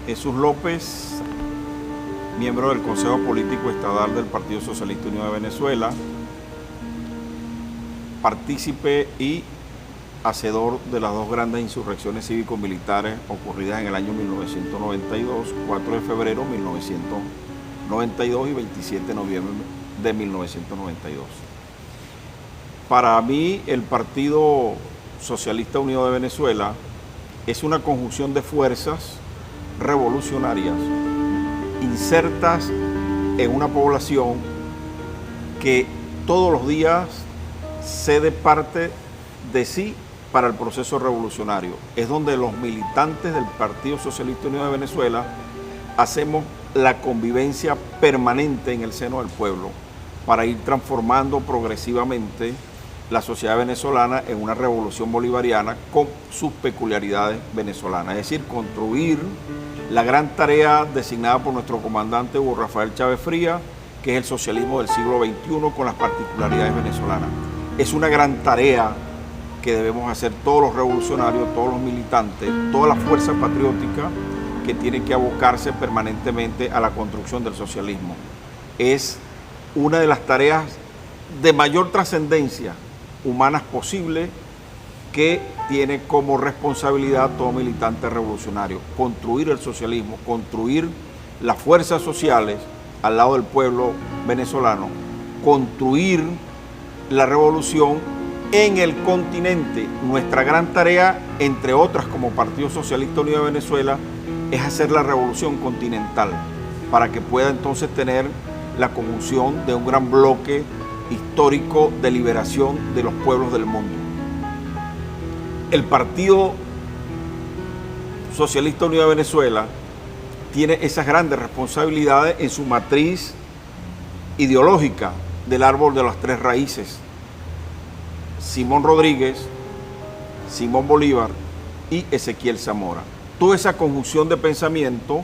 Jesús López, miembro del Consejo Político Estadal del Partido Socialista Unido de Venezuela, partícipe y hacedor de las dos grandes insurrecciones cívico-militares ocurridas en el año 1992, 4 de febrero de 1992 y 27 de noviembre de 1992. Para mí, el Partido Socialista Unido de Venezuela es una conjunción de fuerzas revolucionarias insertas en una población que todos los días cede parte de sí para el proceso revolucionario. Es donde los militantes del Partido Socialista Unido de Venezuela hacemos la convivencia permanente en el seno del pueblo para ir transformando progresivamente la sociedad venezolana en una revolución bolivariana con sus peculiaridades venezolanas, es decir, construir la gran tarea designada por nuestro comandante Hugo Rafael Chávez Frías, que es el socialismo del siglo XXI con las particularidades venezolanas. Es una gran tarea que debemos hacer todos los revolucionarios, todos los militantes, toda la fuerza patriótica que tienen que abocarse permanentemente a la construcción del socialismo. Es una de las tareas de mayor trascendencia humanas posible que tiene como responsabilidad todo militante revolucionario: construir el socialismo, construir las fuerzas sociales al lado del pueblo venezolano, construir la revolución en el continente. Nuestra gran tarea, entre otras como Partido Socialista Unido de Venezuela, es hacer la revolución continental para que pueda entonces tener la conjunción de un gran bloque histórico de liberación de los pueblos del mundo. El Partido Socialista Unido de Venezuela tiene esas grandes responsabilidades en su matriz ideológica del árbol de las tres raíces: Simón Rodríguez, Simón Bolívar y Ezequiel Zamora. Toda esa conjunción de pensamiento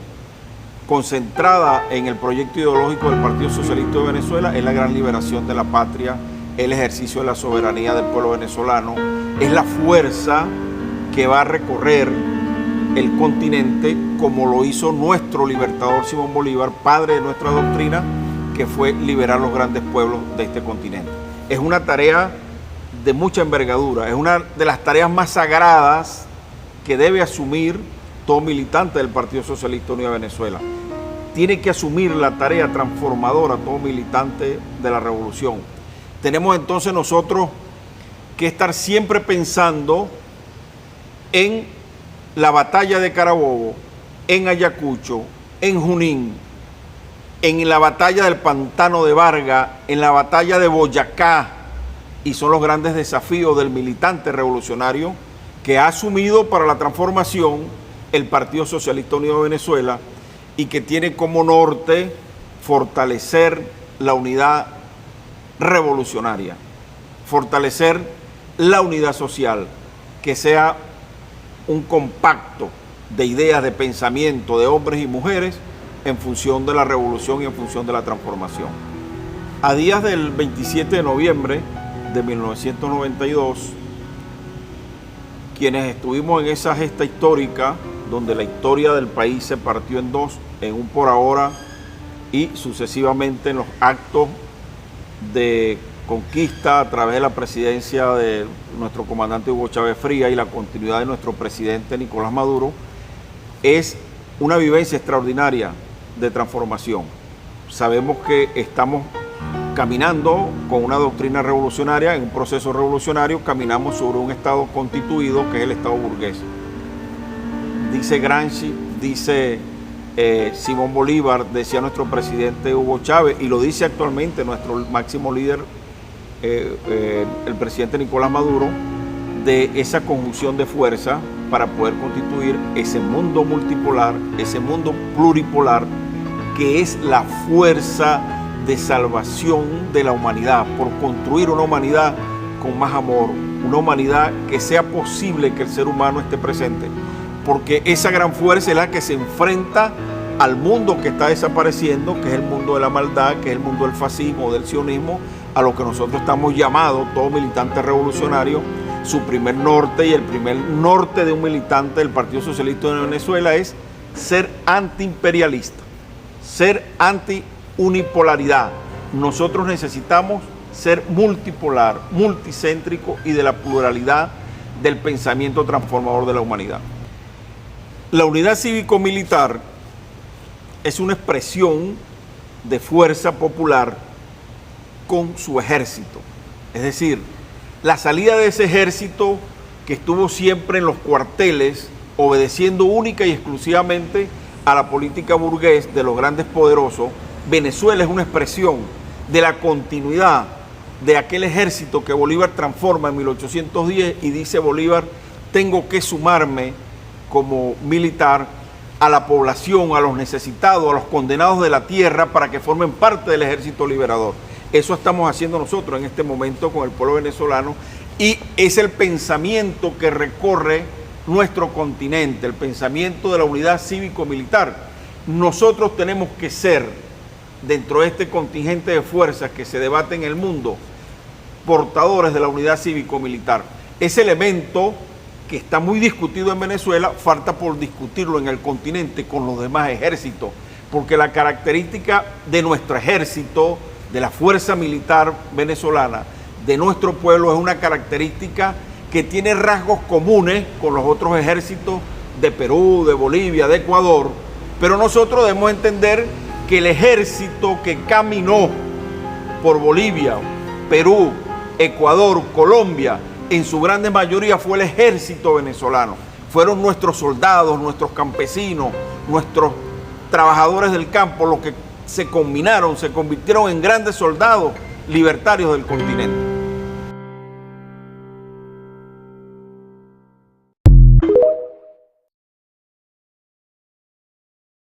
concentrada en el proyecto ideológico del Partido Socialista de Venezuela es la gran liberación de la patria, el ejercicio de la soberanía del pueblo venezolano, es la fuerza que va a recorrer el continente como lo hizo nuestro libertador Simón Bolívar, padre de nuestra doctrina, que fue liberar los grandes pueblos de este continente. Es una tarea de mucha envergadura, es una de las tareas más sagradas que debe asumir todo militante del Partido Socialista Unido de Venezuela. Tiene que asumir la tarea transformadora todo militante de la revolución. Tenemos entonces nosotros que estar siempre pensando en la batalla de Carabobo, en Ayacucho, en Junín, en la batalla del Pantano de Vargas, en la batalla de Boyacá, y son los grandes desafíos del militante revolucionario que ha asumido para la transformación el Partido Socialista Unido de Venezuela y que tiene como norte fortalecer la unidad revolucionaria, fortalecer la unidad social, que sea un compacto de ideas, de pensamiento de hombres y mujeres en función de la revolución y en función de la transformación. A días del 27 de noviembre de 1992, quienes estuvimos en esa gesta histórica, donde la historia del país se partió en dos, en un por ahora y sucesivamente en los actos de conquista a través de la presidencia de nuestro comandante Hugo Chávez Frías y la continuidad de nuestro presidente Nicolás Maduro, es una vivencia extraordinaria de transformación. Sabemos que estamos caminando con una doctrina revolucionaria, en un proceso revolucionario, caminamos sobre un Estado constituido que es el Estado burgués. Dice Gramsci, dice Simón Bolívar, decía nuestro presidente Hugo Chávez, y lo dice actualmente nuestro máximo líder, el presidente Nicolás Maduro, de esa conjunción de fuerza para poder constituir ese mundo multipolar, ese mundo pluripolar, que es la fuerza de salvación de la humanidad, por construir una humanidad con más amor, una humanidad que sea posible que el ser humano esté presente, porque esa gran fuerza es la que se enfrenta al mundo que está desapareciendo, que es el mundo de la maldad, que es el mundo del fascismo, del sionismo, a lo que nosotros estamos llamados, todo militante revolucionario. Su primer norte y el primer norte de un militante del Partido Socialista de Venezuela es ser antiimperialista, ser anti-unipolaridad. Nosotros necesitamos ser multipolar, multicéntrico y de la pluralidad del pensamiento transformador de la humanidad. La unidad cívico-militar es una expresión de fuerza popular con su ejército. Es decir, la salida de ese ejército que estuvo siempre en los cuarteles, obedeciendo única y exclusivamente a la política burgués de los grandes poderosos. Venezuela es una expresión de la continuidad de aquel ejército que Bolívar transforma en 1810 y dice Bolívar, tengo que sumarme como militar a la población, a los necesitados, a los condenados de la tierra para que formen parte del ejército liberador. Eso estamos haciendo nosotros en este momento con el pueblo venezolano y es el pensamiento que recorre nuestro continente, el pensamiento de la unidad cívico-militar. Nosotros tenemos que ser, dentro de este contingente de fuerzas que se debate en el mundo, portadores de la unidad cívico-militar. Ese elemento que está muy discutido en Venezuela, falta por discutirlo en el continente con los demás ejércitos, porque la característica de nuestro ejército, de la fuerza militar venezolana, de nuestro pueblo, es una característica que tiene rasgos comunes con los otros ejércitos de Perú, de Bolivia, de Ecuador, pero nosotros debemos entender que el ejército que caminó por Bolivia, Perú, Ecuador, Colombia, en su grande mayoría fue el ejército venezolano. Fueron nuestros soldados, nuestros campesinos, nuestros trabajadores del campo los que se combinaron, se convirtieron en grandes soldados libertarios del continente.